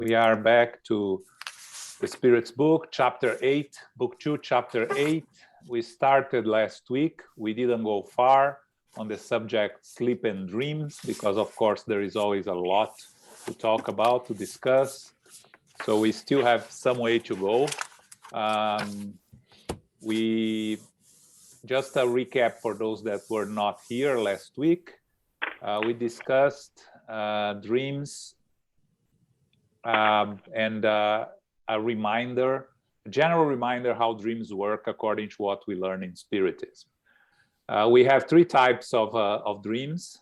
We are back to the Spirit's book, chapter 8, book 2, chapter 8. We started last week. We didn't go far on the subject sleep and dreams because, of course, there is always a lot to talk about, to discuss. So we still have some way to go. We just a recap for those that were not here last week. We discussed dreams and a reminder, a general reminder how dreams work according to what we learn in Spiritism. We have three types of dreams.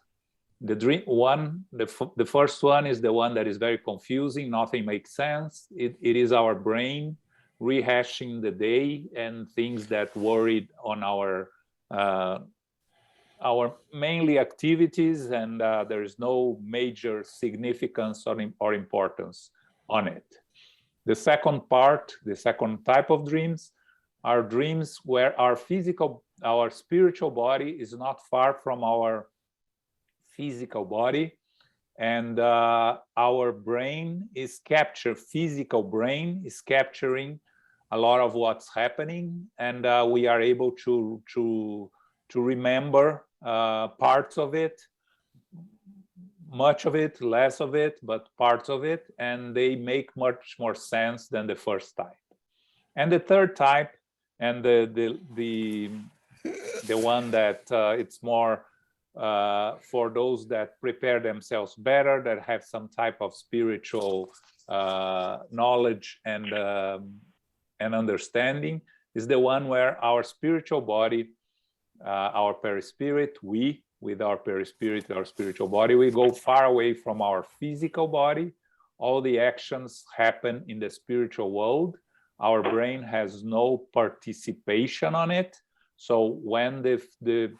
The first one is the one that is very confusing. Nothing makes sense. It is our brain rehashing the day and things that worried on our mainly activities, and there is no major significance or importance on it. The second part, the second type of dreams, are dreams where our spiritual body is not far from our physical body, and our brain is physical brain is capturing a lot of what's happening, and we are able to remember parts of it, much of it, less of it, but parts of it, and they make much more sense than the first type. And the third type, and the one that it's more for those that prepare themselves better, that have some type of spiritual knowledge and understanding, is the one where our spiritual body, our perispirit, with our perispirit, our spiritual body, we go far away from our physical body. All the actions happen in the spiritual world. Our brain has no participation on it. So when the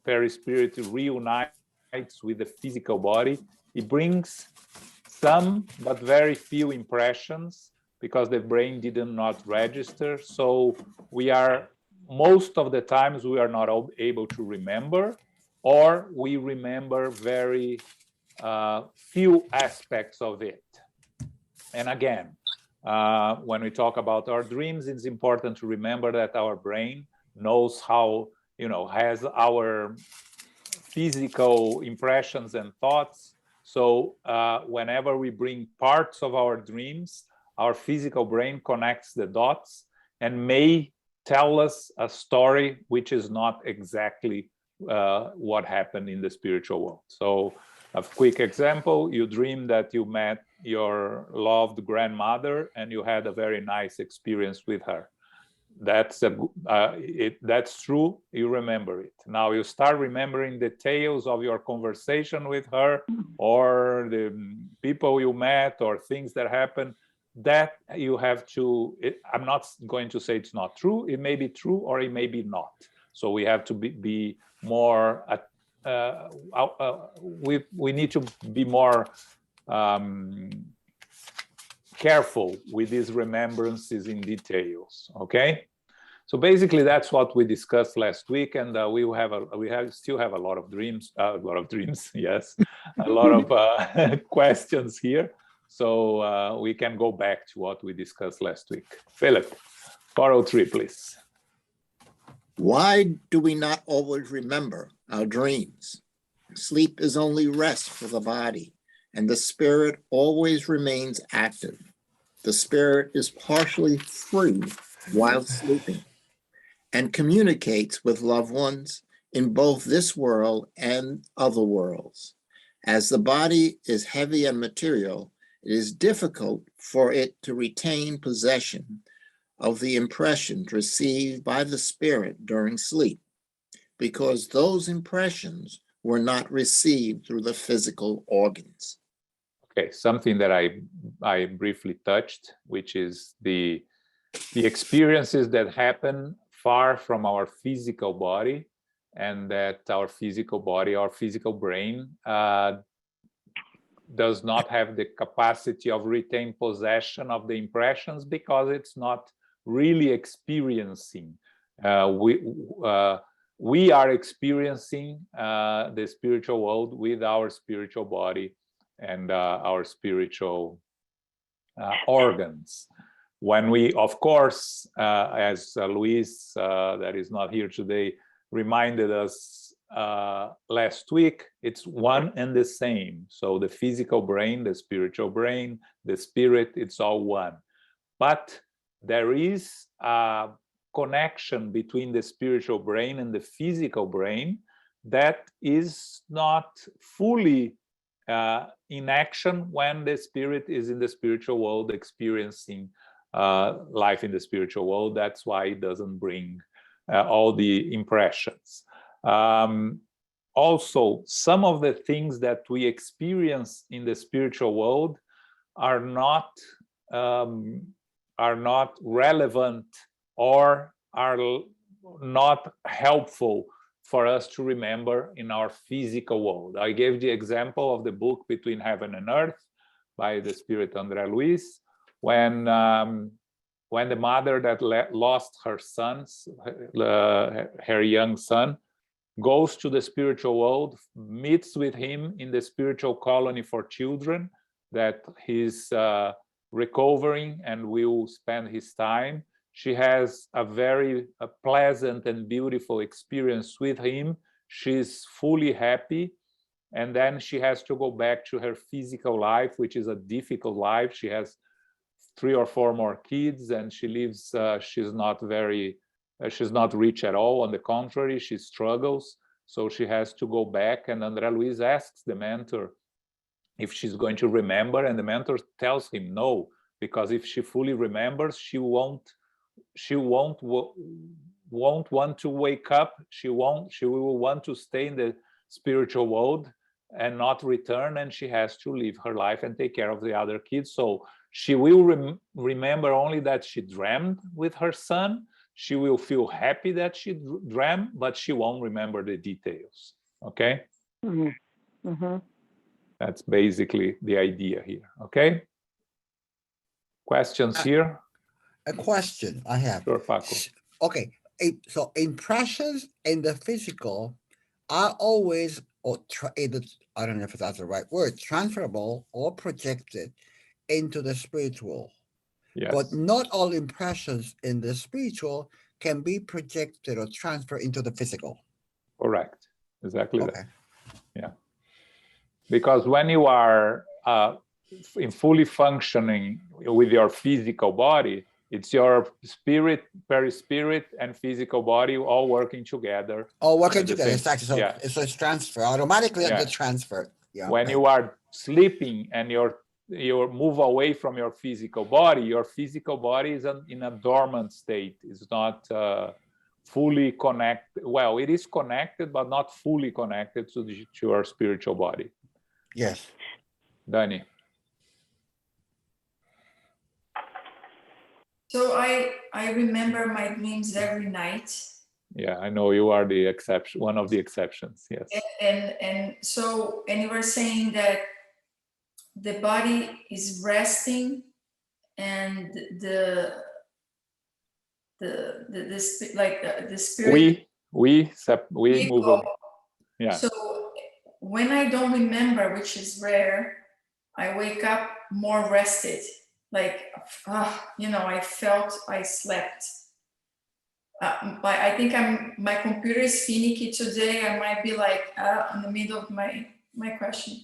perispirit reunites with the physical body, it brings some, but very few impressions because the brain did not register. So most of the times we are not able to remember, or we remember very few aspects of it. And again, when we talk about our dreams, it's important to remember that our brain knows how, has our physical impressions and thoughts. So whenever we bring parts of our dreams, our physical brain connects the dots and may tell us a story which is not exactly what happened in the spiritual world. So a quick example, you dream that you met your loved grandmother and you had a very nice experience with her. That's true, you remember it. Now you start remembering details of your conversation with her, or the people you met, or things that happened, that you have to, I'm not going to say it's not true, it may be true or it may be not. So we have to be more, we need to be more careful with these remembrances in details, okay? So basically that's what we discussed last week, and we still have a lot of dreams, yes, a lot of questions here. So we can go back to what we discussed last week. Philip, 403, please. Why do we not always remember our dreams? Sleep is only rest for the body, and the spirit always remains active. The spirit is partially free while sleeping and communicates with loved ones in both this world and other worlds. As the body is heavy and material, it is difficult for it to retain possession of the impressions received by the spirit during sleep, because those impressions were not received through the physical organs. Okay, something that I briefly touched, which is the experiences that happen far from our physical body, and that our physical body, our physical brain, does not have the capacity of retain possession of the impressions because it's not really experiencing. We are experiencing the spiritual world with our spiritual body and our spiritual organs. When we, of course, as Luis, that is not here today, reminded us last week, it's one and the same. So the physical brain, the spiritual brain, the spirit, it's all one. But there is a connection between the spiritual brain and the physical brain that is not fully in action when the spirit is in the spiritual world experiencing life in the spiritual world. That's why it doesn't bring all the impressions. Also, some of the things that we experience in the spiritual world are not relevant or are not helpful for us to remember in our physical world. I gave the example of the book Between Heaven and Earth by the spirit André Luiz, when the mother that lost her sons, her young son, goes to the spiritual world, meets with him in the spiritual colony for children that he's recovering and will spend his time. She has a very pleasant and beautiful experience with him. She's fully happy. And then she has to go back to her physical life, which is a difficult life. She has 3 or 4 more kids, and she lives, she's not rich at all. On the contrary, she struggles. So she has to go back. And André Luiz asks the mentor if she's going to remember, and the mentor tells him no, because if she fully remembers, she won't want to wake up. She will want to stay in the spiritual world and not return, and she has to live her life and take care of the other kids. So she will remember only that she dreamed with her son. She will feel happy that she dreamt, but she won't remember the details. Okay? Mm-hmm. Mm-hmm. That's basically the idea here. Okay? Questions here? A question I have. Sure, Paco. Okay, so impressions in the physical are always, either, I don't know if that's the right word, transferable or projected into the spiritual. Yes. But not all impressions in the spiritual can be projected or transferred into the physical. Correct. Exactly Okay. that. Yeah. Because when you are in fully functioning with your physical body, it's your spirit, perispirit, and physical body all working together. All working together, exactly. So, yeah. so it's transfer automatically. Yeah. The transfer. Yeah. When you are sleeping and you move away from your physical body is in a dormant state. It's not fully connected. Well, it is connected, but not fully connected to your spiritual body. Yes. Dani. So I remember my dreams every night. Yeah, I know you are the exception, one of the exceptions. Yes. And you were saying that the body is resting and the spirit. We move go. on. Yeah. So when I don't remember, which is rare, I wake up more rested. Like, I felt I slept. I think my computer is finicky today. I might be like in the middle of my question.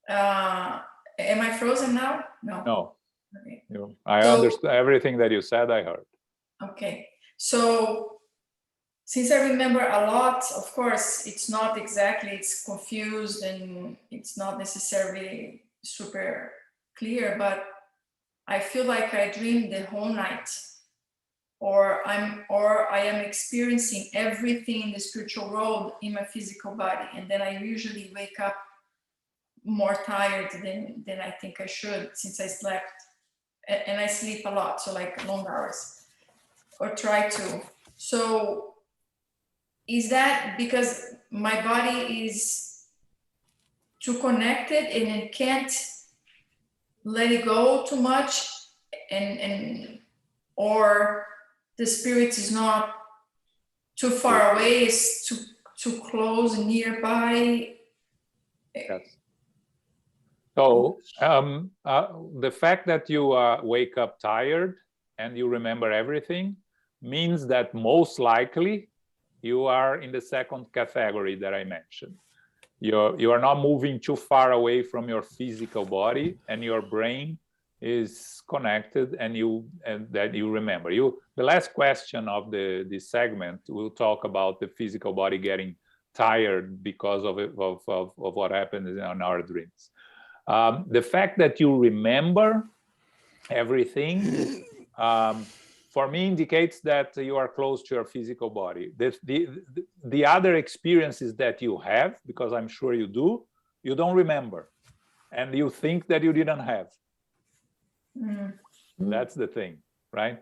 Am I frozen now? No. No. Okay. I understand everything that you said. I heard. Okay. So since I remember a lot, of course, it's not exactly, it's confused and it's not necessarily super clear, but I feel like I dreamed the whole night, or I am experiencing everything in the spiritual world in my physical body, and then I usually wake up more tired than I think I should, since I slept, and I sleep a lot, so like long hours, or try to. So is that because my body is too connected and it can't let it go too much, and or the spirit is not too far away, it's too close, nearby? Yes. So the fact that you wake up tired and you remember everything means that most likely you are in the second category that I mentioned. You are not moving too far away from your physical body, and your brain is connected, and that you remember. The last question of this segment will talk about the physical body getting tired because of what happens in our dreams. The fact that you remember everything, for me, indicates that you are close to your physical body. The other experiences that you have, because I'm sure you do, you don't remember, and you think that you didn't have. That's the thing, right?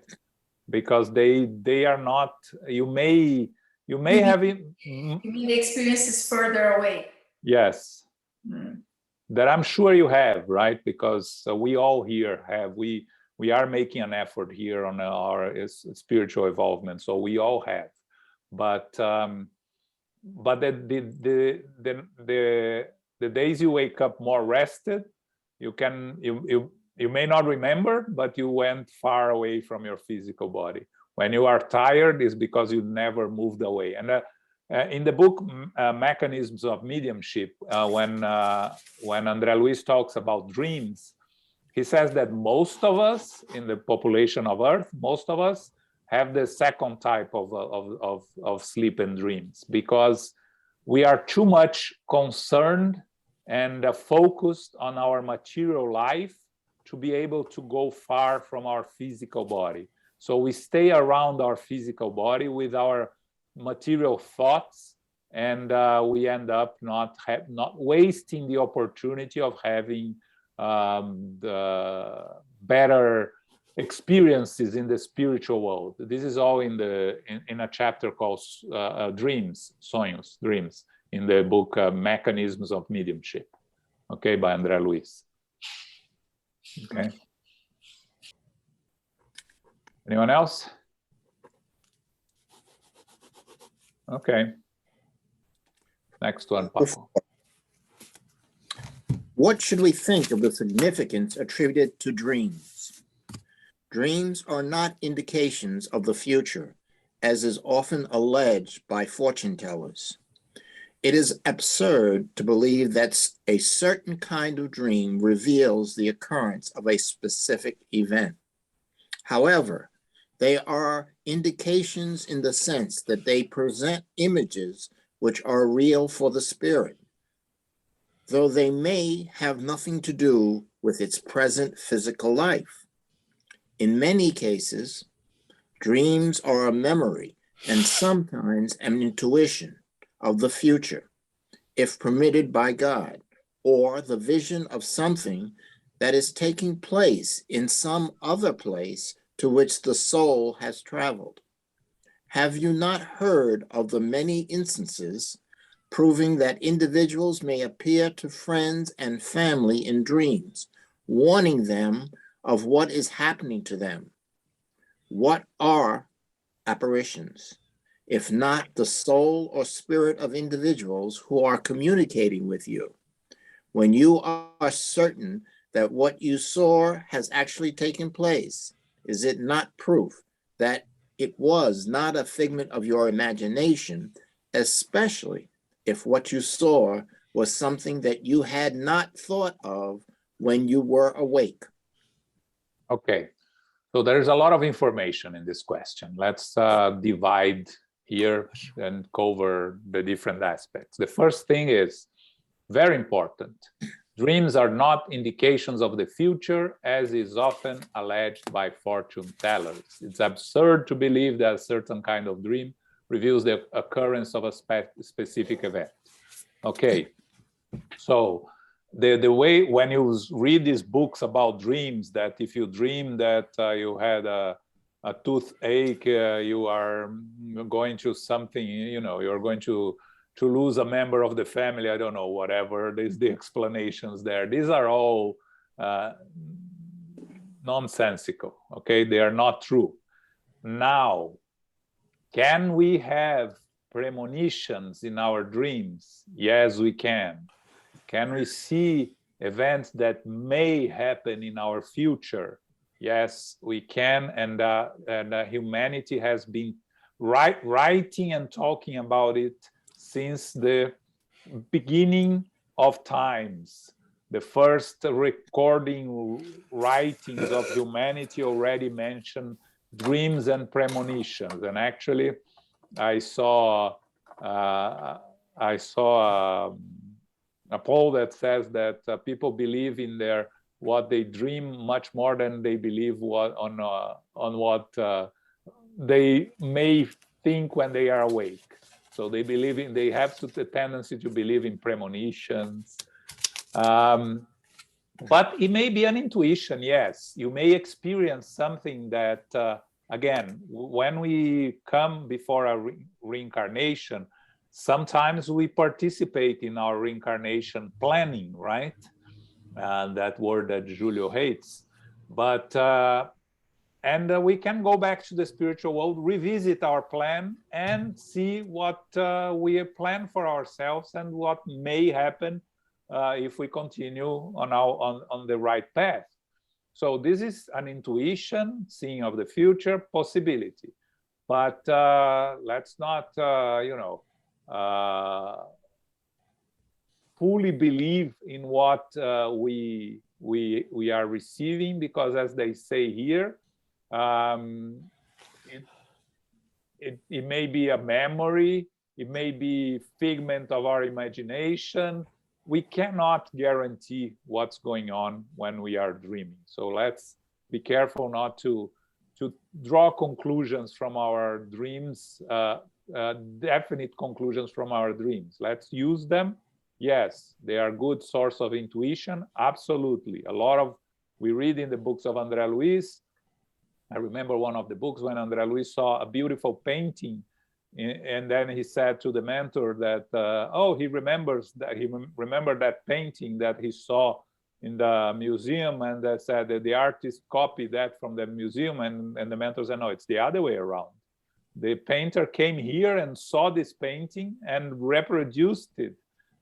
Because they are not. You may have it. You mean the experience is further away? Yes. That I'm sure you have, right? Because we all here have. We are making an effort here on our spiritual involvement, so we all have. But the days you wake up more rested, you may not remember, but you went far away from your physical body. When you are tired, it's because you never moved away. And in the book Mechanisms of Mediumship, when André Luiz talks about dreams, he says that most of us in the population of Earth, most of us have the second type of sleep and dreams, because we are too much concerned and focused on our material life to be able to go far from our physical body. So we stay around our physical body with our material thoughts, and we end up not wasting the opportunity of having the better experiences in the spiritual world. This is all in a chapter called Dreams, Sonhos, Dreams, in the book Mechanisms of Mediumship, okay, by André Luiz. Okay. Anyone else? Okay. Next one, Paco. What should we think of the significance attributed to dreams? Dreams are not indications of the future, as is often alleged by fortune tellers. It is absurd to believe that a certain kind of dream reveals the occurrence of a specific event. However, they are indications in the sense that they present images which are real for the spirit, though they may have nothing to do with its present physical life. In many cases, dreams are a memory and sometimes an intuition of the future, if permitted by God, or the vision of something that is taking place in some other place to which the soul has traveled. Have you not heard of the many instances proving that individuals may appear to friends and family in dreams, warning them of what is happening to them? What are apparitions, if not the soul or spirit of individuals who are communicating with you? When you are certain that what you saw has actually taken place, is it not proof that it was not a figment of your imagination, especially if what you saw was something that you had not thought of when you were awake? Okay, so there's a lot of information in this question. Let's divide here and cover the different aspects. The first thing is very important. Dreams are not indications of the future, as is often alleged by fortune tellers. It's absurd to believe that a certain kind of dream reveals the occurrence of a specific event. Okay, so the way when you read these books about dreams, that if you dream that you had a toothache, you are going to something, you're going to lose a member of the family, I don't know, whatever, there's the explanations there. These are all nonsensical, okay? They are not true. Now, can we have premonitions in our dreams? Yes, we can. Can we see events that may happen in our future. Yes, we can, and humanity has been writing and talking about it since the beginning of times. The first recording writings of humanity already mentioned dreams and premonitions, and actually, I saw a poll that says that people believe in what they dream much more than they believe on what they may think when they are awake. So they have the tendency to believe in premonitions. But it may be an intuition, yes. You may experience something that, again, when we come before a reincarnation, sometimes we participate in our reincarnation planning, right? That word that Julio hates. But, and we can go back to the spiritual world, revisit our plan, and see what we have planned for ourselves and what may happen if we continue on the right path. So this is an intuition, seeing of the future, possibility. But let's not, fully believe in what we are receiving, because as they say here, it may be a memory, it may be figment of our imagination. We cannot guarantee what's going on when we are dreaming. So let's be careful not to draw conclusions from our dreams, definite conclusions from our dreams. Let's use them. Yes, they are a good source of intuition, absolutely. We read in the books of André Luiz. I remember one of the books when André Luiz saw a beautiful painting, and then he said to the mentor that, he remembered that painting that he saw in the museum, and that said that the artist copied that from the museum, and the mentor said, no, it's the other way around. The painter came here and saw this painting and reproduced it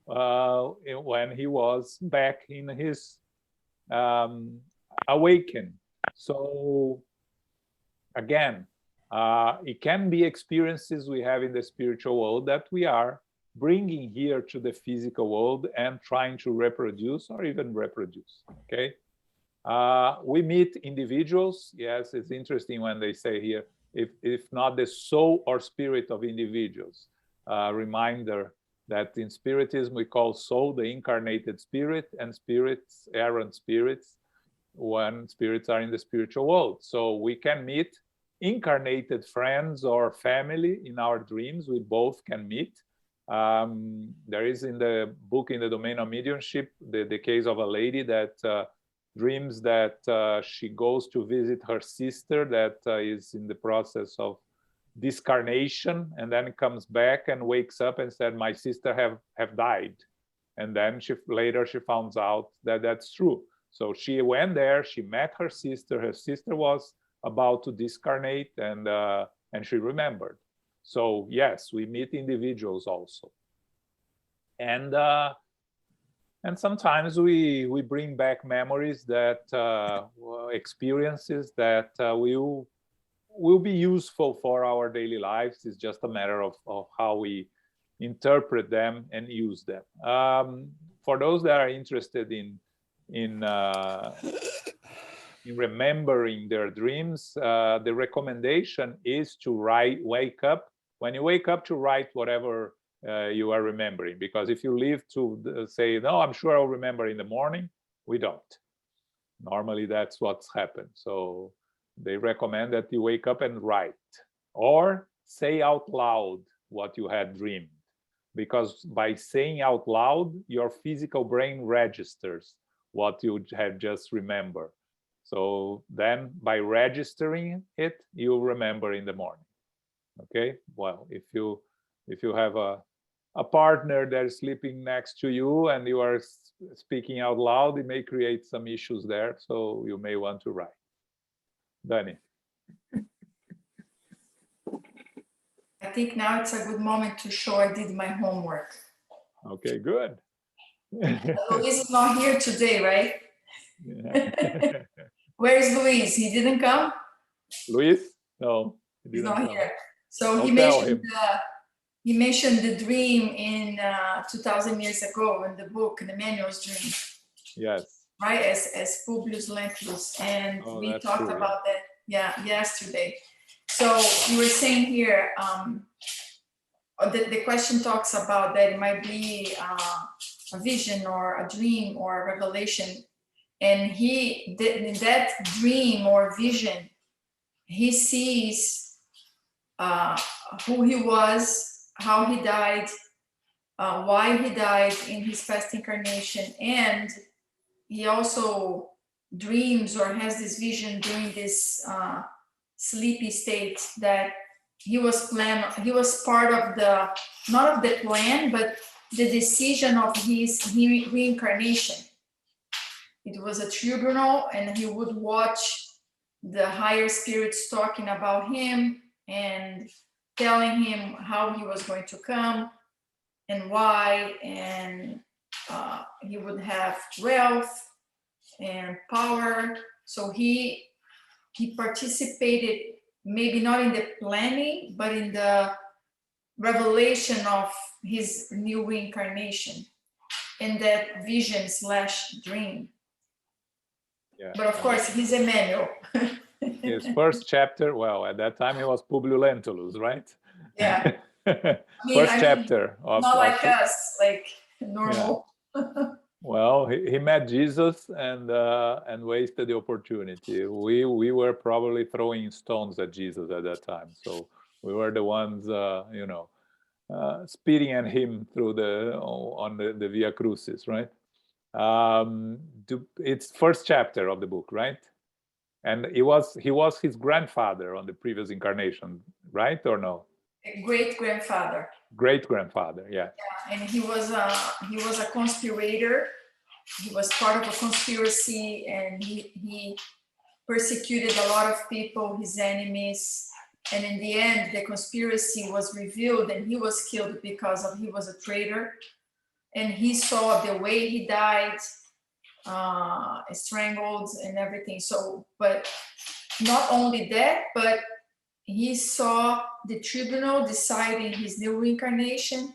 when he was back in his awaken. So again, it can be experiences we have in the spiritual world that we are bringing here to the physical world and trying to reproduce or even reproduce, okay? We meet individuals. Yes, it's interesting when they say here, if not the soul or spirit of individuals. Reminder that in Spiritism we call soul the incarnated spirit, and spirits, errant spirits, when spirits are in the spiritual world. So we can meet incarnated friends or family in our dreams. We both can meet. There is in the book, In the Domain of Mediumship, the case of a lady that dreams that she goes to visit her sister that is in the process of discarnation, and then comes back and wakes up and said, my sister have died. And then later she finds out that that's true. So she went there, she met her sister was about to discarnate, and she remembered. So yes, we meet individuals also. And sometimes we bring back memories that experiences that will be useful for our daily lives. It's just a matter of how we interpret them and use them. For those that are interested in remembering their dreams, the recommendation is to wake up. When you wake up, to write whatever you are remembering, because if you leave to say, no, I'm sure I'll remember in the morning, we don't. Normally that's what's happened. So they recommend that you wake up and write, or say out loud what you had dreamed, because by saying out loud, your physical brain registers what you had just remembered. So then by registering it, you'll remember in the morning. Okay, well, if you have a partner that is sleeping next to you and you are speaking out loud, it may create some issues there, so you may want to write. Dani. I think now it's a good moment to show I did my homework. Okay, good. Luis is not here today, right? Yeah. Where is Luis? He didn't come? Luis? No, he He's didn't not come. here. So I'll he tell mentioned him. he mentioned the dream in 2000 years ago in the book, the manual's dream, Yes. right? As Publius Lentulus, and Oh, we that's talked true. about that, yesterday. So you were saying here, the question talks about that it might be a vision or a dream or a revelation, and in that dream or vision, he sees who he was, how he died, why he died in his past incarnation, and he also dreams or has this vision during this sleepy state that he was part of the, not of the plan, but the decision of his reincarnation. It was a tribunal, and he would watch the higher spirits talking about him and telling him how he was going to come and why, and he would have wealth and power. So he participated, maybe not in the planning, but in the revelation of his new reincarnation in that vision / dream. Yeah. But of course, he's Emmanuel. His first chapter, well, at that time he was Publius Lentulus, right? Yeah. First chapter of not like us, like normal. Yeah. Well, he met Jesus and wasted the opportunity. We were probably throwing stones at Jesus at that time, so we were the ones, spitting at him through on the Via Crucis, right? It's first chapter of the book, right? And he was his grandfather on the previous incarnation, right or no? Great grandfather. Great grandfather, yeah. And he was a conspirator. He was part of a conspiracy, and he persecuted a lot of people, his enemies. And in the end, the conspiracy was revealed, and he was killed because he was a traitor. And he saw the way he died, strangled and everything. So, but not only that, but he saw the tribunal deciding his new reincarnation,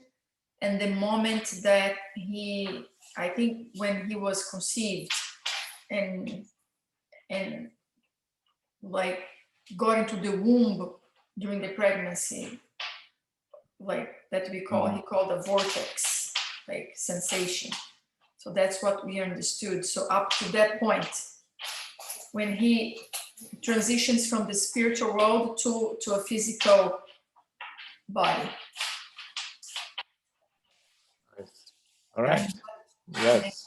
and the moment that I think when he was conceived and like got into the womb during the pregnancy, like that he called a vortex, like sensation. So that's what we understood. So up to that point, when he transitions from the spiritual world to a physical body. All right. Yes,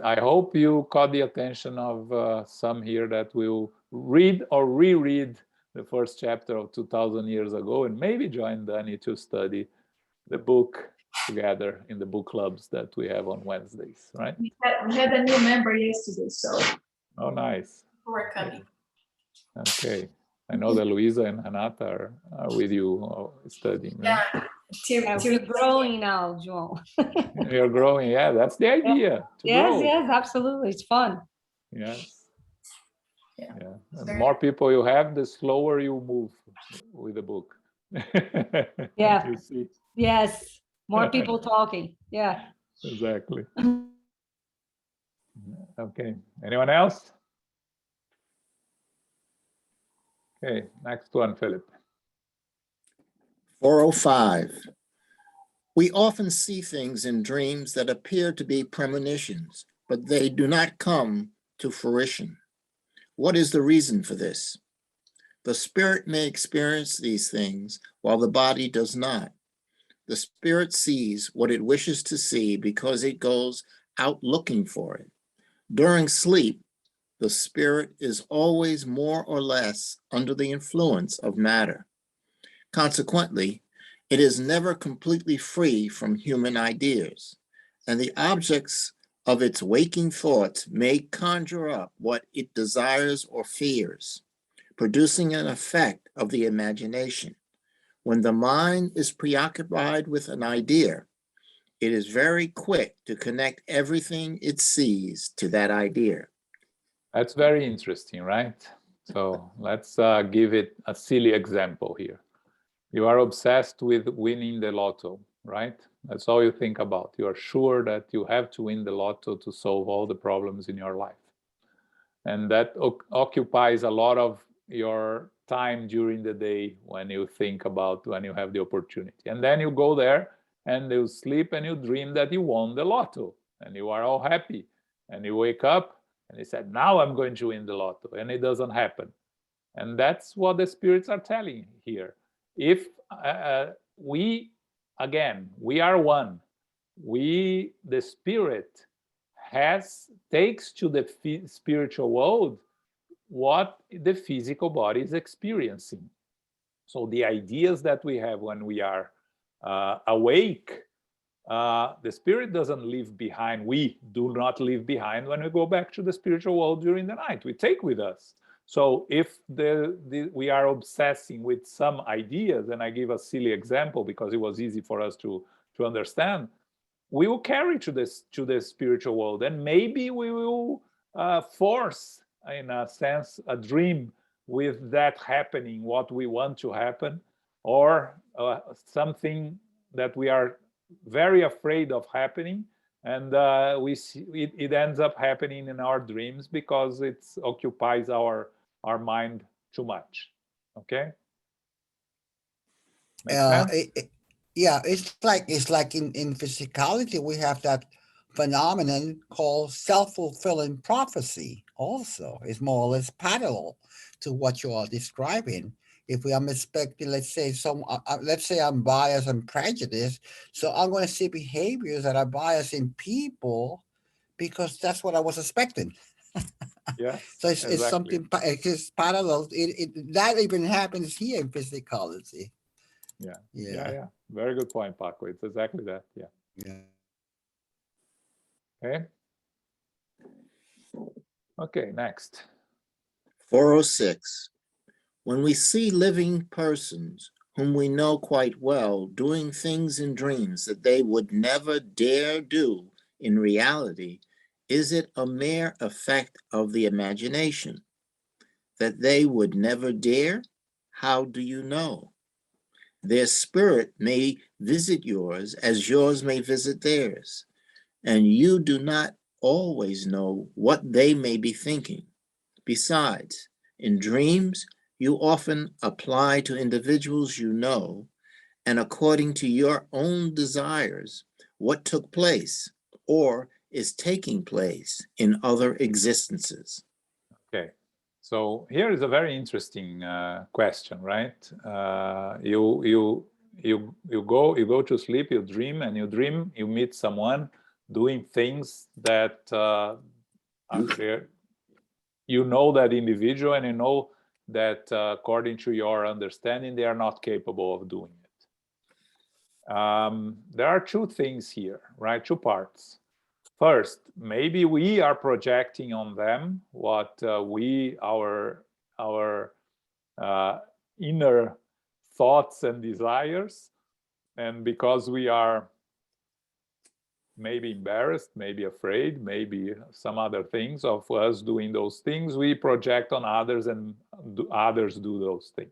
I hope you caught the attention of some here that will read or reread the first chapter of 2000 years ago, and maybe join Danny to study the book together in the book clubs that we have on Wednesdays, right? We had a new member yesterday, so. Oh, nice. We're coming. Okay. I know that Luisa and Anata are with you studying. Right? Yeah. We're growing now, João. You're growing. Yeah, that's the idea. Yes, absolutely. It's fun. Yes. Yeah. The more people you have, the slower you move with the book. Yeah. You see? Yes. More people talking. Yeah. Exactly. Okay. Anyone else? Okay. Next one, Philip. 405. We often see things in dreams that appear to be premonitions, but they do not come to fruition. What is the reason for this? The spirit may experience these things while the body does not. The spirit sees what it wishes to see because it goes out looking for it. During sleep, the spirit is always more or less under the influence of matter. Consequently, it is never completely free from human ideas, and the objects of its waking thoughts may conjure up what it desires or fears, producing an effect of the imagination. When the mind is preoccupied with an idea, it is very quick to connect everything it sees to that idea. That's very interesting, right? So let's give it a silly example here. You are obsessed with winning the lotto, right? That's all you think about. You are sure that you have to win the lotto to solve all the problems in your life. And that occupies a lot of your time during the day when you think about when you have the opportunity. And then you go there and you sleep and you dream that you won the lotto and you are all happy. And you wake up and you said, now I'm going to win the lotto. And it doesn't happen. And that's what the spirits are telling here. If we are one, the spirit takes to the spiritual world what the physical body is experiencing. So the ideas that we have when we are awake, the spirit doesn't leave behind. We do not leave behind when we go back to the spiritual world during the night. We take with us. So if we are obsessing with some ideas, and I give a silly example because it was easy for us to understand, we will carry to the spiritual world, and maybe we will force, in a sense, a dream with that happening, what we want to happen, or something that we are very afraid of happening, and we see it ends up happening in our dreams because it occupies our mind too much. Okay. Make sense? Yeah, it's like in physicality, we have that phenomenon called self-fulfilling prophecy also. It's more or less parallel to what you are describing. If we are expecting, let's say I'm biased and prejudiced, so I'm going to see behaviors that are biased in people because that's what I was expecting. Yes. So it's exactly. something, it's parallel. That even happens here in physicality. Yeah. Very good point, Paco. It's exactly that. Yeah. Okay. Okay, next. 406. When we see living persons whom we know quite well doing things in dreams that they would never dare do in reality, is it a mere effect of the imagination? That they would never dare? How do you know? Their spirit may visit yours as yours may visit theirs, and you do not always know what they may be thinking. Besides, in dreams, you often apply to individuals you know, and according to your own desires, what took place or is taking place in other existences. Okay. So here is a very interesting question, right? You go to sleep, you dream, and you meet someone doing things that are there. You know that individual, and you know that according to your understanding, they are not capable of doing it. There are two things here, right? Two parts. First, maybe we are projecting on them what our inner thoughts and desires, and because we are maybe embarrassed, maybe afraid, maybe some other things of us doing those things, we project on others, and others do those things.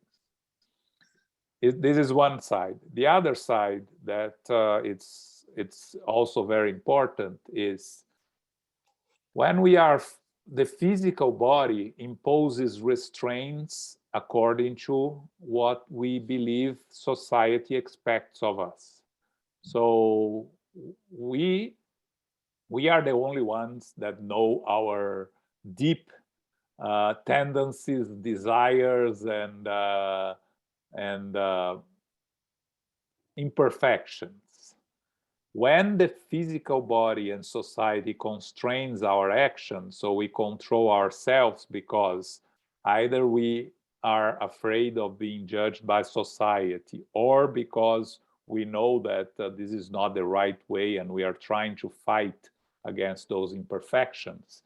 This is one side. The other side that it's also very important is when the physical body imposes restraints according to what we believe society expects of us. So we are the only ones that know our deep tendencies, desires, and imperfections. When the physical body and society constrains our actions, so we control ourselves because either we are afraid of being judged by society, or because we know that this is not the right way and we are trying to fight against those imperfections.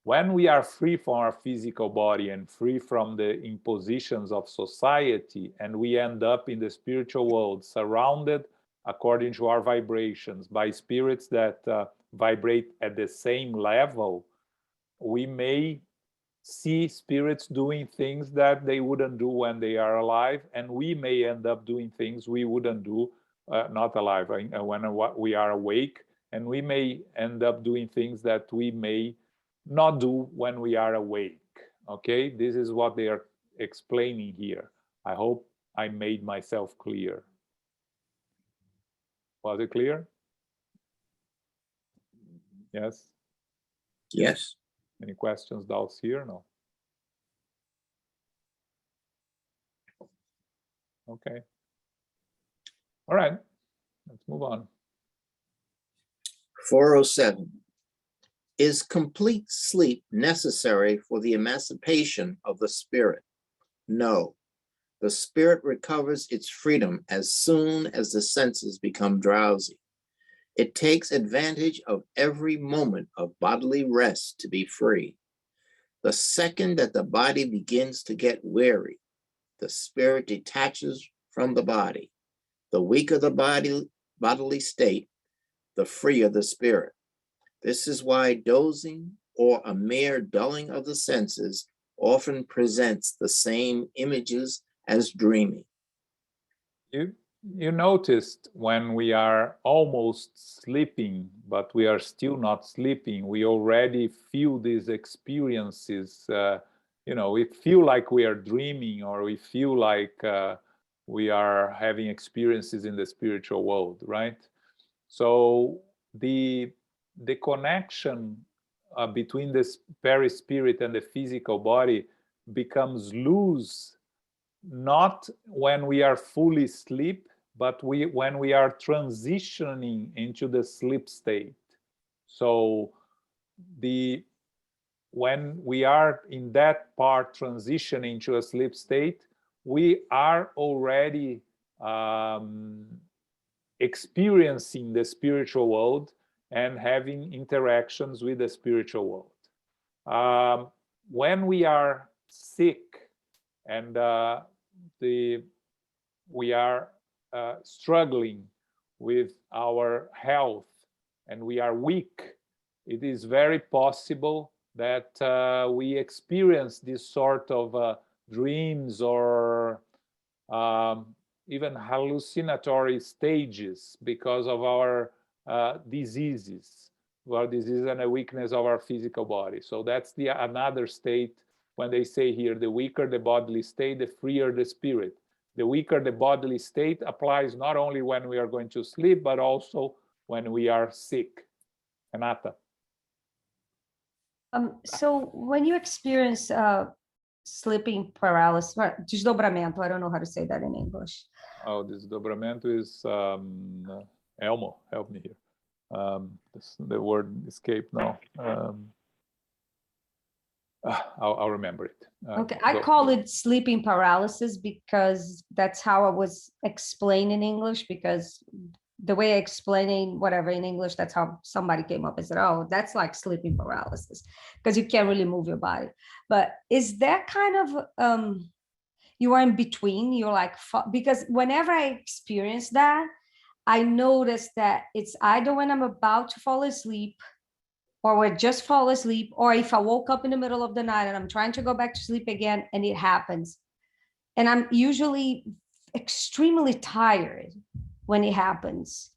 When we are free from our physical body and free from the impositions of society, and we end up in the spiritual world surrounded according to our vibrations, by spirits that vibrate at the same level, we may see spirits doing things that they wouldn't do when they are alive, and we may end up doing things we wouldn't do not alive when we are awake, and we may end up doing things that we may not do when we are awake. Okay, this is what they are explaining here. I hope I made myself clear. Was it clear? Yes? Yes. Any questions, doubts here? No? Okay. All right, let's move on. 407. Is complete sleep necessary for the emancipation of the spirit? No. The spirit recovers its freedom as soon as the senses become drowsy. It takes advantage of every moment of bodily rest to be free. The second that the body begins to get weary, the spirit detaches from the body. The weaker the bodily state, the freer the spirit. This is why dozing or a mere dulling of the senses often presents the same images as dreaming. You noticed when we are almost sleeping, but we are still not sleeping, we already feel these experiences. We feel like we are dreaming, or we feel like we are having experiences in the spiritual world, right? So the connection between the perispirit and the physical body becomes loose, not when we are fully asleep, but when we are transitioning into the sleep state. So when we are in that part transitioning to a sleep state, we are already experiencing the spiritual world and having interactions with the spiritual world. When we are sick and we are struggling with our health and we are weak, it is very possible that we experience this sort of dreams or even hallucinatory stages because of our diseases, and a weakness of our physical body. So that's another state when they say here, the weaker the bodily state, the freer the spirit. The weaker the bodily state applies not only when we are going to sleep, but also when we are sick. Renata. So when you experience sleeping paralysis, desdobramento, I don't know how to say that in English. Oh, desdobramento is, Elmo, help me here. The word escaped now. I'll remember it. Okay, I call it sleeping paralysis because that's how I was explained in English, because the way I explaining whatever in English, that's how somebody came up and said, oh, that's like sleeping paralysis because you can't really move your body. But is that kind of, you are in between, you're like, because whenever I experience that, I notice that it's either when I'm about to fall asleep or I just fall asleep, or if I woke up in the middle of the night and I'm trying to go back to sleep again and it happens. And I'm usually extremely tired when it happens.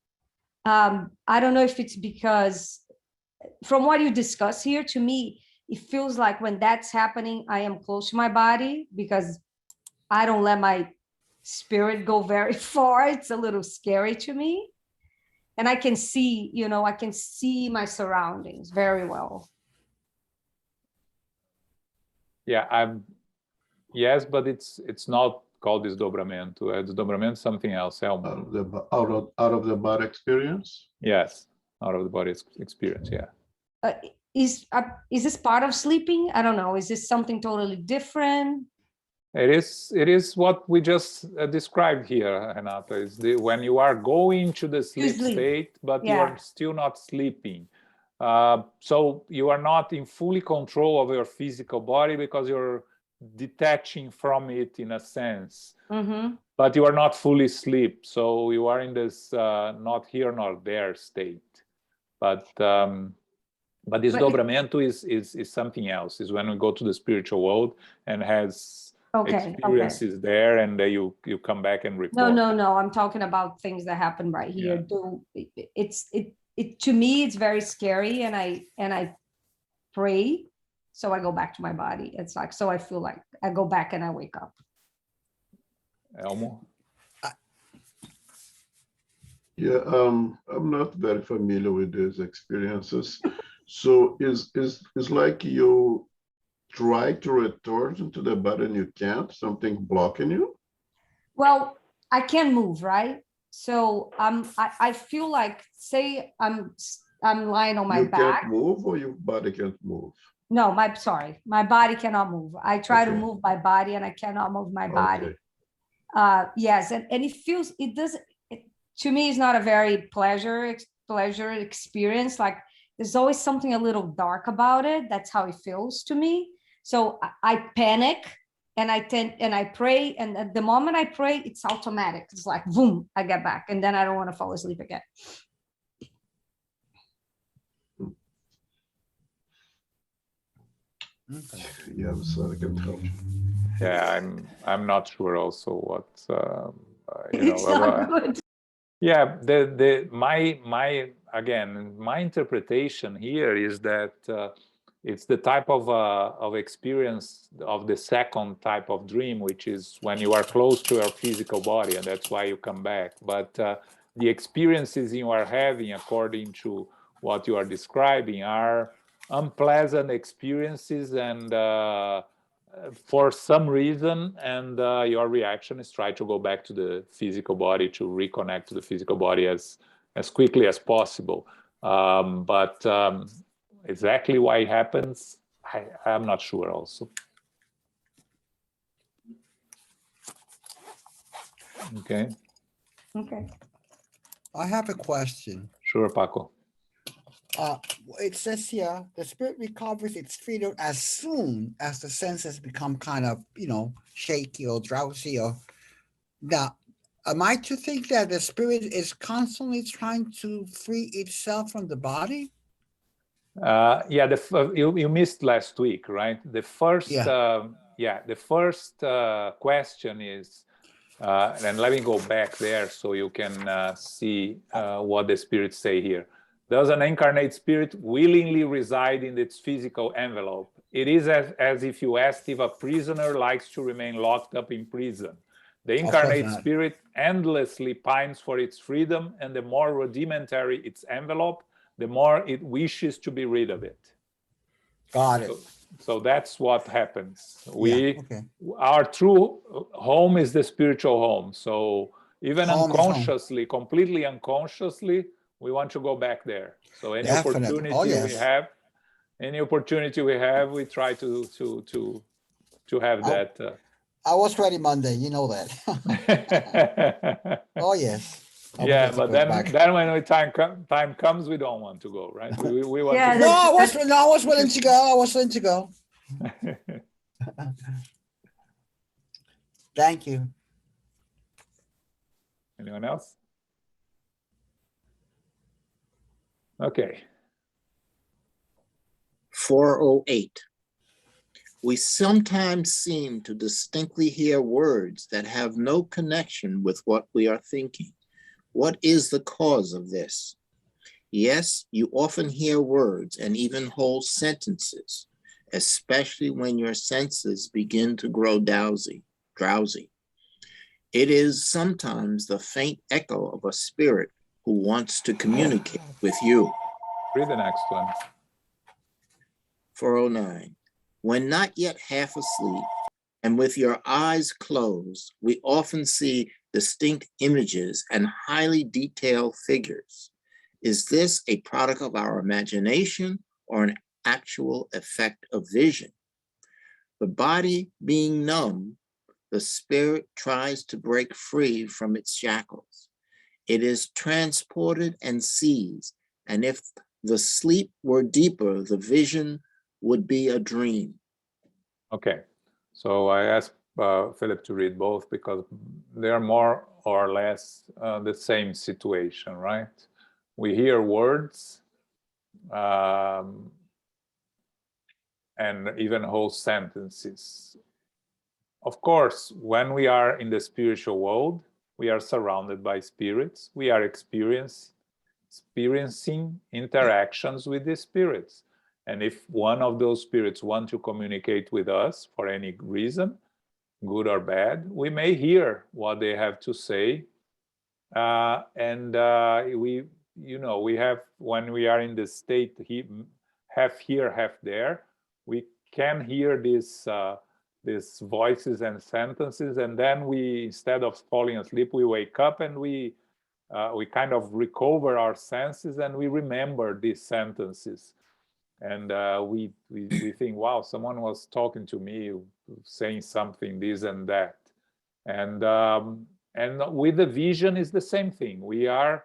I don't know if it's because from what you discuss here, to me, it feels like when that's happening, I am close to my body because I don't let my spirit go very far. It's a little scary to me. And I can see, I can see my surroundings very well. Yeah, yes, but it's not called desdobramento. Desdobramento is something else. Out of the body experience? Yes, out of the body experience, yeah. Is this part of sleeping? I don't know. Is this something totally different? It is what we just described here, Renata. Is when you are going to the sleep state, but you are still not sleeping. So you are not in fully control of your physical body because you're detaching from it in a sense. Mm-hmm. but you are not fully asleep. So you are in this not here nor there state. But desdobramento is something else. Is when we go to the spiritual world and has experiences there, and you come back and report. No. I'm talking about things that happen right here. It to me, it's very scary, and I pray, so I go back to my body. It's like, so I feel like I go back and I wake up. Elmo? Yeah, I'm not very familiar with these experiences. So it's like you try to return to the body and you can't, something blocking you? Well, I can't move, right? So I feel like, say I'm lying on my back. You can't move, or your body can't move? No, my body cannot move. I try to move my body and I cannot move my body. Yes, and it does, to me, it's not a very pleasure experience. Like, there's always something a little dark about it. That's how it feels to me. So I panic and I pray, and at the moment I pray, it's automatic. It's like, boom, I get back, and then I don't want to fall asleep again. Yeah, I'm sorry, I can't help you. Yeah, I'm not sure also what It's not good. Yeah, my interpretation here is that it's the type of experience of the second type of dream, which is when you are close to your physical body, and that's why you come back. But the experiences you are having, according to what you are describing, are unpleasant experiences, and for some reason, and your reaction is try to go back to the physical body, to reconnect to the physical body as quickly as possible. But exactly why it happens, I'm not sure also. Okay. I have a question. Sure, Paco. It says here, the spirit recovers its freedom as soon as the senses become kind of, shaky or drowsy. Now, am I to think that the spirit is constantly trying to free itself from the body? Yeah, you missed last week, right? The first, the first question is, and let me go back there so you can see what the spirits say here. Does an incarnate spirit willingly reside in its physical envelope? It is as if you asked if a prisoner likes to remain locked up in prison. The incarnate spirit endlessly pines for its freedom, and the more rudimentary its envelope, the more it wishes to be rid of it. Got it. So that's what happens. Our true home is the spiritual home. So even unconsciously, completely unconsciously, we want to go back there. So any opportunity we have, we try to have that. I was ready Monday, you know that. Oh yes. Yeah, but then when the time comes, we don't want to go, right? We want to go. I was willing to go. Thank you. Anyone else? Okay. 408. We sometimes seem to distinctly hear words that have no connection with what we are thinking. What is the cause of this? Yes, you often hear words and even whole sentences, especially when your senses begin to grow drowsy. It is sometimes the faint echo of a spirit who wants to communicate with you. Read the next one. 409. When not yet half asleep and with your eyes closed, we often see distinct images and highly detailed figures. Is this a product of our imagination or an actual effect of vision? The body being numb, the spirit tries to break free from its shackles. It is transported and seized, and if the sleep were deeper, the vision would be a dream. Okay, so I asked Philip to read both, because they're more or less the same situation, right? We hear words and even whole sentences. Of course, when we are in the spiritual world, we are surrounded by spirits. We are experiencing interactions with the spirits. And if one of those spirits want to communicate with us for any reason, good or bad, we may hear what they have to say. We have, when we are in the state, half here, half there, we can hear these voices and sentences, and then we, instead of falling asleep, we wake up and we kind of recover our senses and we remember these sentences. And we think, wow, someone was talking to me, saying something, this and that. And with the vision is the same thing. We are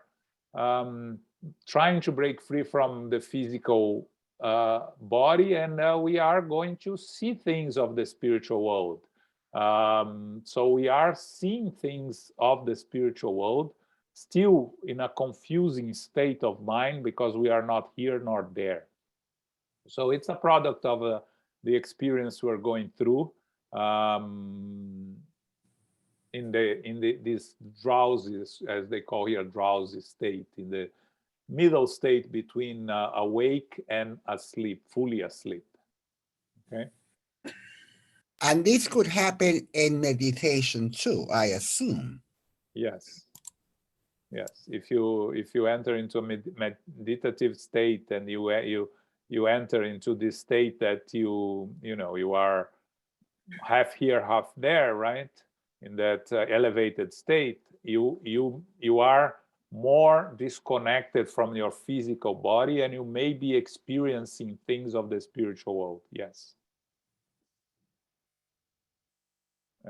trying to break free from the physical body, and we are going to see things of the spiritual world. So we are seeing things of the spiritual world, still in a confusing state of mind, because we are not here nor there. So it's a product of the experience we're going through in this drowsy, as they call here, drowsy state, in the middle state between awake and asleep, fully asleep. Okay. And this could happen in meditation too, I assume. Yes. Yes. If you enter into a meditative state, and you enter into this state that you are half here, half there, right? In that elevated state, you are more disconnected from your physical body, and you may be experiencing things of the spiritual world. Yes.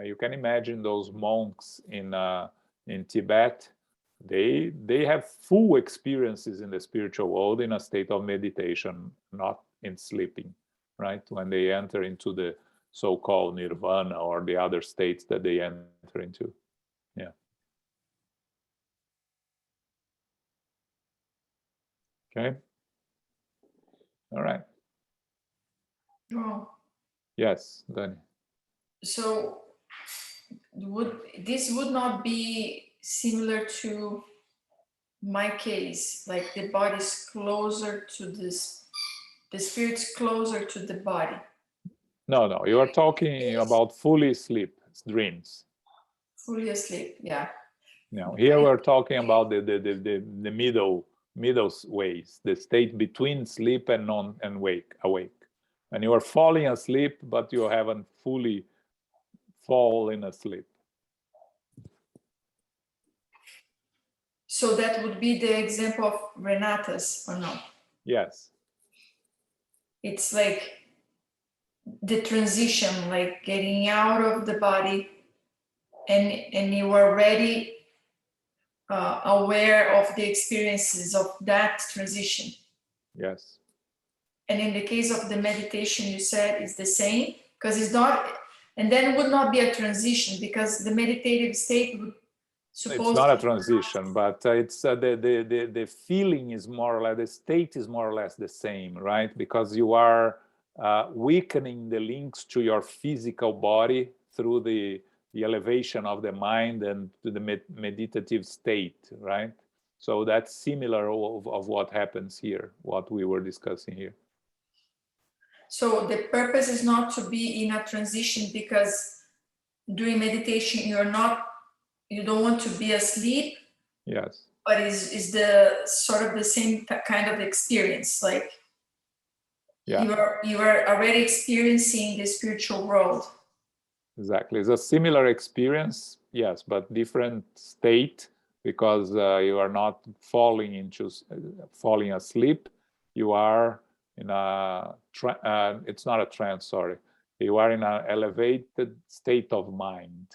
You can imagine those monks in Tibet. They have full experiences in the spiritual world in a state of meditation, not in sleeping, right? When they enter into the so-called nirvana or the other states that they enter into. Yeah. Okay. All right. Oh, Yes, Dani. so this would not be similar to my case, like the body's closer to this, the spirit's closer to the body. No, you are talking about fully asleep dreams. Fully asleep, yeah. Now, here we're talking about the middle ways, the state between sleep and awake. And you are falling asleep, but you haven't fully fallen asleep. So that would be the example of Renata's, or no? Yes. It's like the transition, like getting out of the body, and you are already aware of the experiences of that transition. Yes. And in the case of the meditation, you said it's the same, because it's not, and then it would not be a transition, because the meditative state would suppose it's not a transition, but it's the feeling is more or less, the state is more or less the same, right? Because you are weakening the links to your physical body through the elevation of the mind and to the meditative state, right? So that's similar of what happens here, what we were discussing here. So the purpose is not to be in a transition, because during meditation you don't want to be asleep. Yes. But is the sort of the same kind of experience, like yeah. you are already experiencing the spiritual world. Exactly, it's a similar experience, yes, but different state, because you are not falling asleep. You are in a it's not a trance, sorry. You are in an elevated state of mind.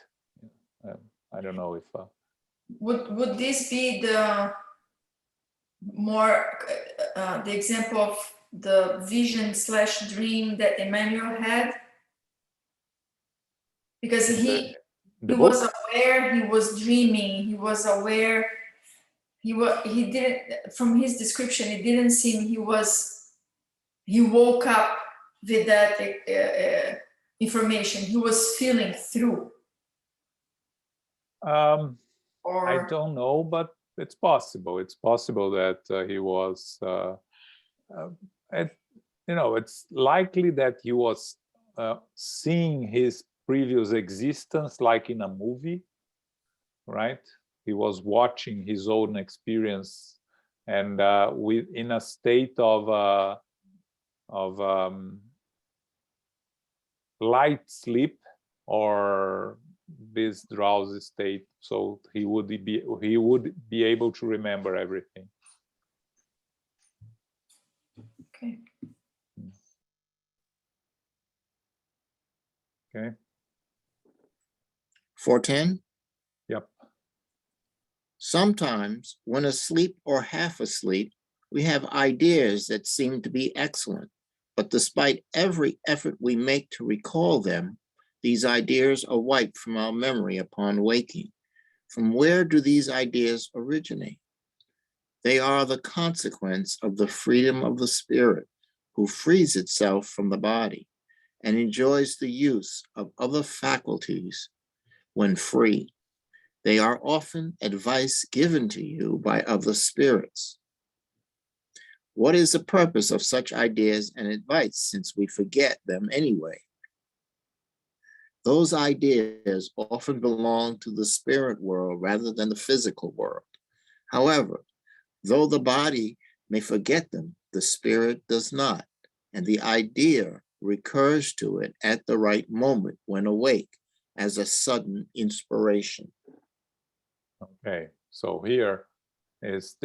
I don't know if would this be the more the example of the vision / dream that Emmanuel had? because he book? was aware, he was dreaming, he was aware, he didn't, from his description, it didn't seem he woke up with that information. He was feeling through. I Or don't know, but it's possible. It's possible that he was, it's likely that he was seeing his previous existence like in a movie, right? He was watching his own experience, and in a state of light sleep or this drowsy state, so he would be able to remember everything. okay. Okay. 410. Yep. Sometimes, when asleep or half asleep, we have ideas that seem to be excellent, but despite every effort we make to recall them, these ideas are wiped from our memory upon waking. From where do these ideas originate? They are the consequence of the freedom of the spirit, who frees itself from the body and enjoys the use of other faculties when free. They are often advice given to you by other spirits. What is the purpose of such ideas and advice, since we forget them anyway? Those ideas often belong to the spirit world rather than the physical world. However, though the body may forget them, the spirit does not, and the idea recurs to it at the right moment when awake as a sudden inspiration. Okay, so here is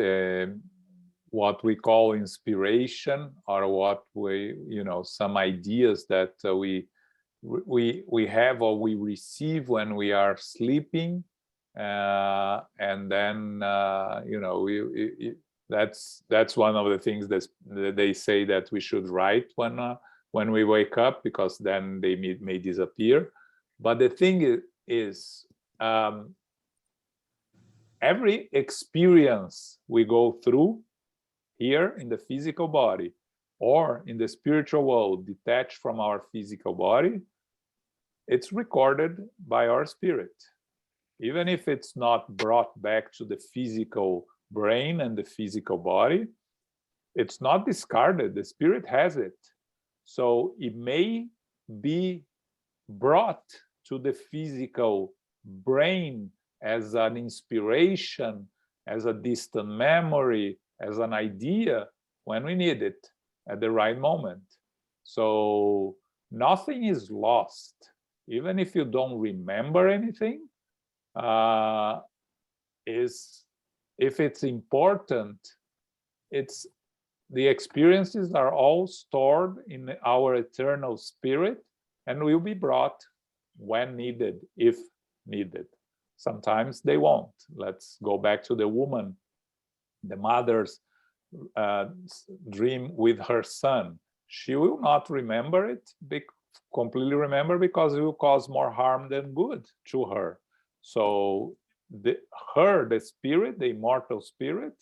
what we call inspiration, or what we, some ideas that we have or we receive when we are sleeping, and then that's one of the things that they say that we should write when we wake up, because then they may disappear. But the thing is every experience we go through here in the physical body or in the spiritual world detached from our physical body, it's recorded by our spirit. Even if it's not brought back to the physical brain and the physical body, it's not discarded. The spirit has it. So it may be brought to the physical brain as an inspiration, as a distant memory, as an idea when we need it at the right moment. So nothing is lost. Even if you don't remember anything, if it's important, the experiences are all stored in our eternal spirit and will be brought when needed, if needed. Sometimes they won't. Let's go back to the woman, the mother's dream with her son. She will not remember it, completely remember, because it will cause more harm than good to her. So the spirit, the immortal spirit,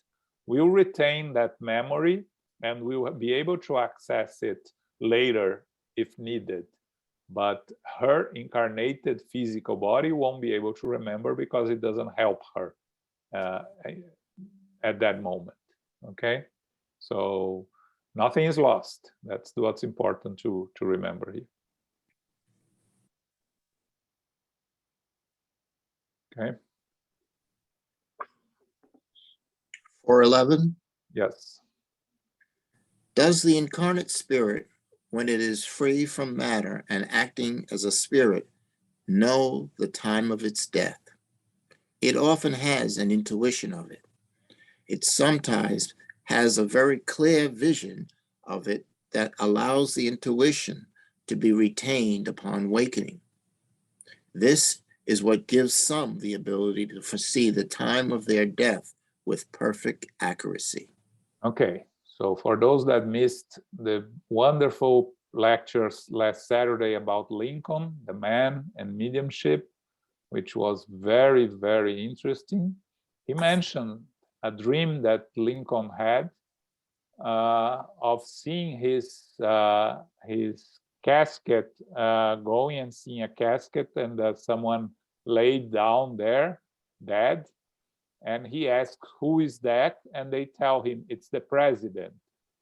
will retain that memory and will be able to access it later if needed. But her incarnated physical body won't be able to remember because it doesn't help her at that moment. Okay, so nothing is lost. That's what's important to remember here. Okay. 411. Yes. Does the incarnate spirit, when it is free from matter and acting as a spirit, know the time of its death? It often has an intuition of it. It sometimes has a very clear vision of it that allows the intuition to be retained upon awakening. This is what gives some the ability to foresee the time of their death with perfect accuracy. Okay, so for those that missed the wonderful lectures last Saturday about Lincoln, the man, and mediumship, which was very, very interesting. He mentioned a dream that Lincoln had of seeing his casket, going and seeing a casket, and someone laid down there dead, and he asks, who is that? And they tell him it's the president.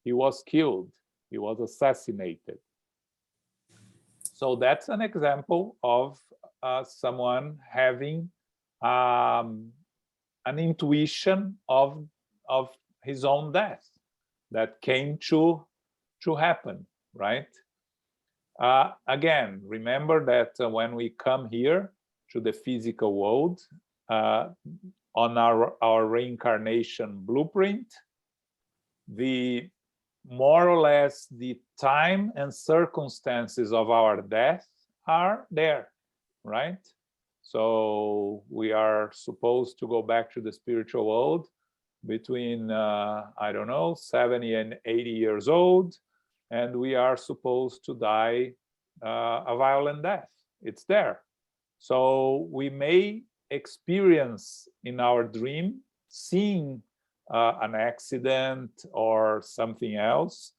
He was killed, he was assassinated. So that's an example of someone having an intuition of his own death that came to happen, right? Again, remember that when we come here to the physical world, on our reincarnation blueprint, the more or less the time and circumstances of our death are there, right? So we are supposed to go back to the spiritual world between, I don't know, 70 and 80 years old, and we are supposed to die a violent death. It's there. So we may experience in our dream seeing an accident or something else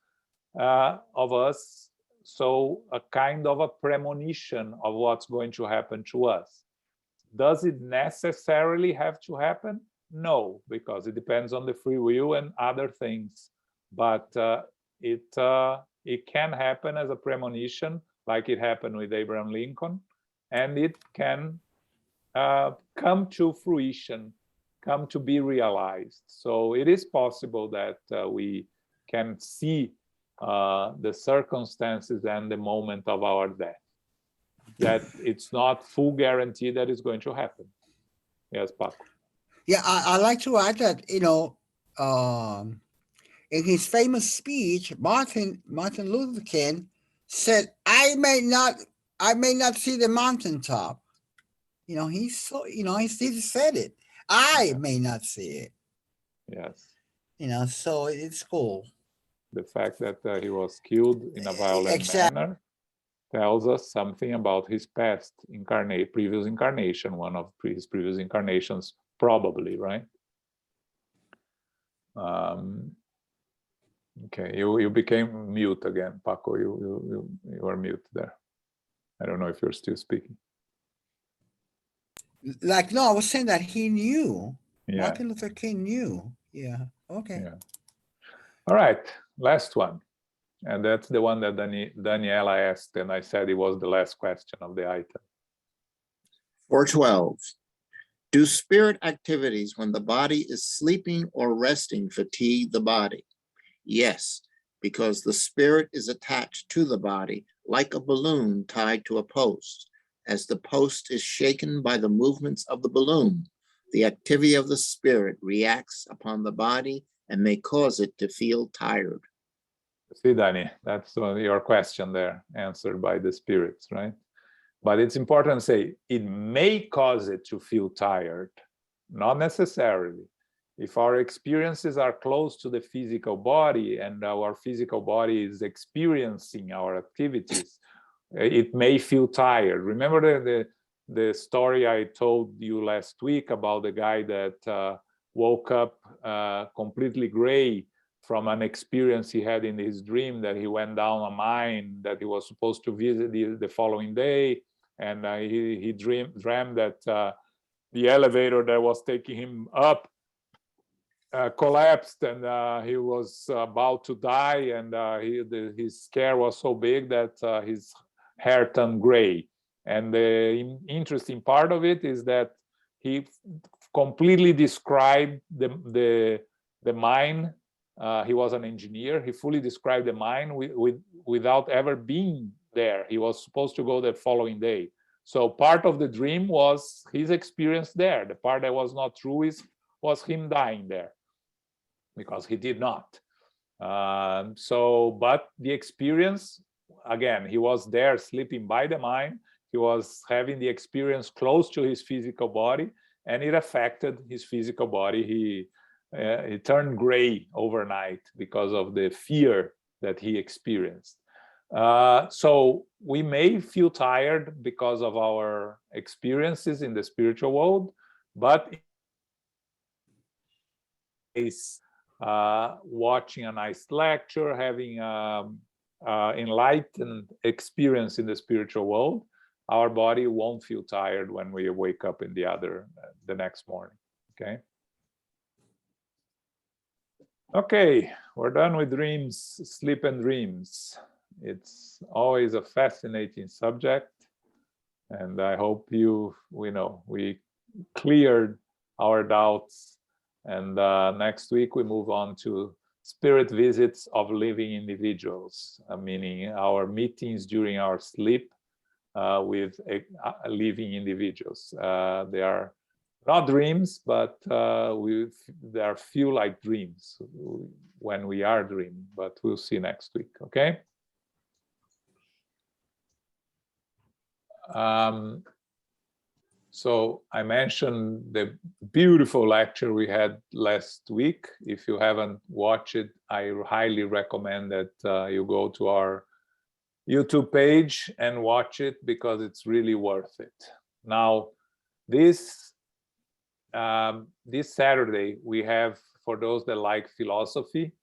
of us, so a kind of a premonition of what's going to happen to us. Does it necessarily have to happen? No, because it depends on the free will and other things, but it can happen as a premonition, like it happened with Abraham Lincoln, and it can come to fruition, come to be realized. So it is possible that we can see the circumstances and the moment of our death. That it's not full guarantee that it's going to happen. Yes, Paco. Yeah, I'd like to add that, in his famous speech, Martin Luther King said, I may not see the mountaintop. He said it. I may not see it. Yes. So it's cool. The fact that he was killed in a violent manner tells us something about his past previous incarnation, one of his previous incarnations, probably, right? Okay, you became mute again, Paco. You are mute there. I don't know if you're still speaking. No, I was saying that he knew. Yeah. Martin Luther King knew. Yeah. Okay. Yeah. All right, last one. And that's the one that Daniela asked, and I said it was the last question of the item. 412. Do spirit activities when the body is sleeping or resting fatigue the body? Yes, because the spirit is attached to the body like a balloon tied to a post. As the post is shaken by the movements of the balloon, the activity of the spirit reacts upon the body and may cause it to feel tired. See, Danny, that's your question there, answered by the spirits, right? But it's important to say it may cause it to feel tired, not necessarily. If our experiences are close to the physical body and our physical body is experiencing our activities, it may feel tired. Remember the story I told you last week about the guy that woke up completely gray from an experience he had in his dream, that he went down a mine that he was supposed to visit the following day, and he dreamed that the elevator that was taking him up collapsed, and he was about to die, and his scare was so big that his hair turned gray. And the interesting part of it is that he completely described the mine. He was an engineer. He fully described the mine without ever being there. He was supposed to go the following day. So part of the dream was his experience there. The part that was not true was him dying there, because he did not. But the experience, again, he was there sleeping by the mine. He was having the experience close to his physical body, and it affected his physical body. He turned gray overnight because of the fear that he experienced. So we may feel tired because of our experiences in the spiritual world, but is watching a nice lecture, having enlightened experience in the spiritual world, our body won't feel tired when we wake up in the next morning. Okay. Okay, we're done with dreams, sleep and dreams. It's always a fascinating subject, and I hope we cleared our doubts. And next week we move on to spirit visits of living individuals, meaning our meetings during our sleep with living individuals. They are not dreams, but they feel like dreams when we are dreaming, but we'll see next week, okay? So I mentioned the beautiful lecture we had last week. If you haven't watched it, I highly recommend that you go to our YouTube page and watch it, because it's really worth it. Now, this Saturday, we have, for those that like philosophy,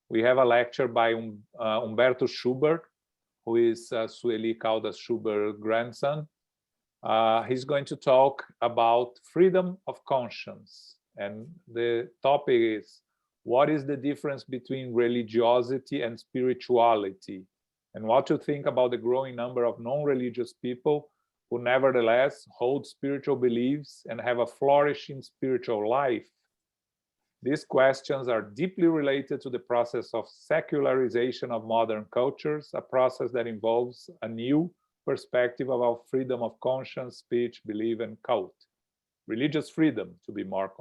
we have a lecture by Humberto Schubert, who is Sueli Caldas Schubert's grandson. He's going to talk about freedom of conscience. And the topic is, what is the difference between religiosity and spirituality? And what to think about the growing number of non-religious people who nevertheless hold spiritual beliefs and have a flourishing spiritual life. These questions are deeply related to the process of secularization of modern cultures, a process that involves a new perspective about freedom of conscience, speech, belief, and cult. Religious freedom, to be more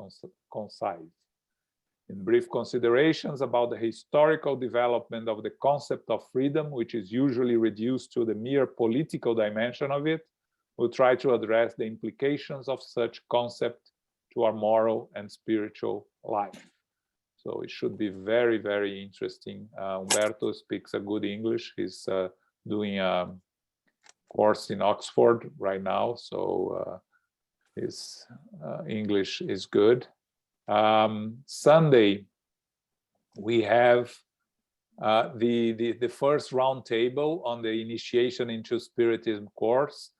concise. In brief considerations about the historical development of the concept of freedom, which is usually reduced to the mere political dimension of it, we'll try to address the implications of such concept to our moral and spiritual life. So it should be very, very interesting. Humberto speaks a good English. He's doing a course in Oxford right now, so his English is good. Sunday, we have the first round table on the Initiation into Spiritism course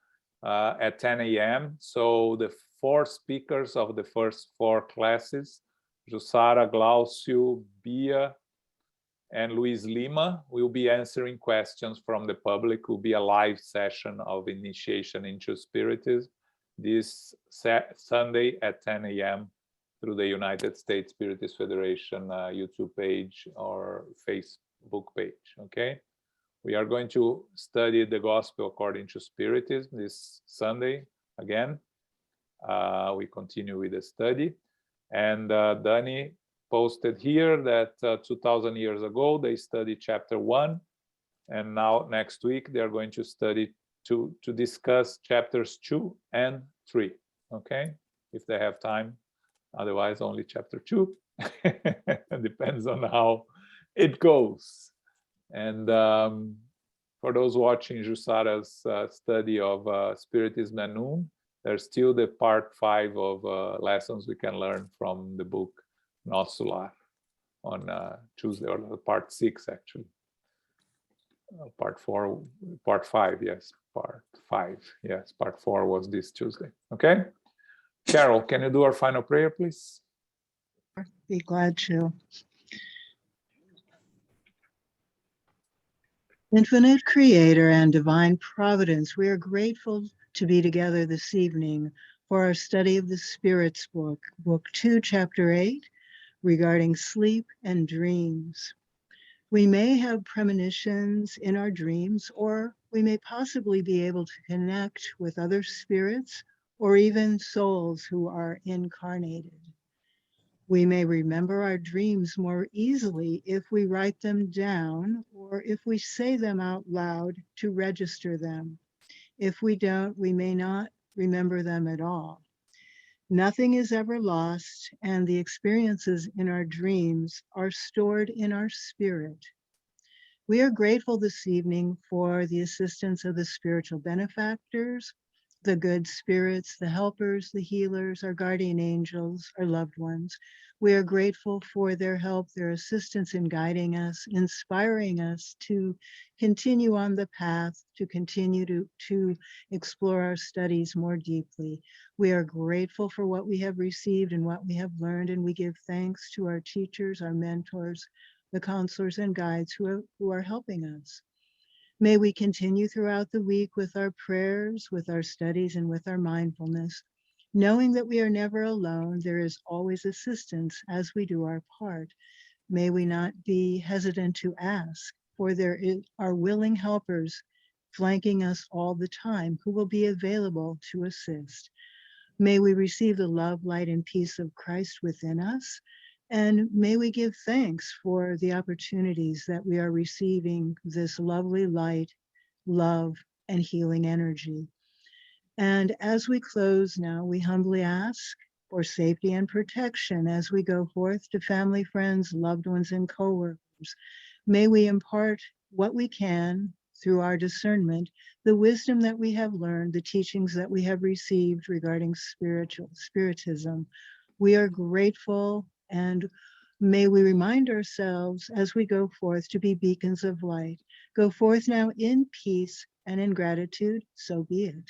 at 10 a.m. So the 4 speakers of the first 4 classes, Jussara, Glaucio, Bia, and Luis Lima, will be answering questions from the public. It will be a live session of Initiation into Spiritism this Sunday at 10 a.m. through the United States Spiritist Federation YouTube page or Facebook page, okay? We are going to study the Gospel according to Spiritism this Sunday again. We continue with the study. And Dani posted here that 2,000 years ago, they studied chapter 1. And now next week, they're going to study to discuss chapters 2 and 3, okay? If they have time. Otherwise, only chapter 2. Depends on how it goes. And for those watching Jussara's study of Spiritism and Noon, there's still the part 5 of lessons we can learn from the book Nosso Lar on Tuesday, or part 6 actually. Part 5, yes, part 5, yes, part 4 was this Tuesday. Okay, Carol, can you do our final prayer, please? Be glad to. Infinite Creator and Divine Providence, we are grateful to be together this evening for our study of the Spirit's book, Book 2, Chapter 8, regarding sleep and dreams. We may have premonitions in our dreams, or we may possibly be able to connect with other spirits or even souls who are incarnated. We may remember our dreams more easily if we write them down or if we say them out loud to register them. If we don't, we may not remember them at all. Nothing is ever lost, and the experiences in our dreams are stored in our spirit. We are grateful this evening for the assistance of the spiritual benefactors, the good spirits, the helpers, the healers, our guardian angels, our loved ones. We are grateful for their help, their assistance in guiding us, inspiring us to continue on the path, to continue to explore our studies more deeply. We are grateful for what we have received and what we have learned, and we give thanks to our teachers, our mentors, the counselors and guides who are helping us. May we continue throughout the week with our prayers, with our studies, and with our mindfulness, knowing that we are never alone. There is always assistance as we do our part. May we not be hesitant to ask, for there are willing helpers flanking us all the time who will be available to assist. May we receive the love, light, and peace of Christ within us. And may we give thanks for the opportunities that we are receiving this lovely light, love, and healing energy. And as we close now, we humbly ask for safety and protection as we go forth to family, friends, loved ones, and coworkers. May we impart what we can through our discernment, the wisdom that we have learned, the teachings that we have received regarding spiritism. We are grateful, and may we remind ourselves as we go forth to be beacons of light. Go forth now in peace and in gratitude, so be it.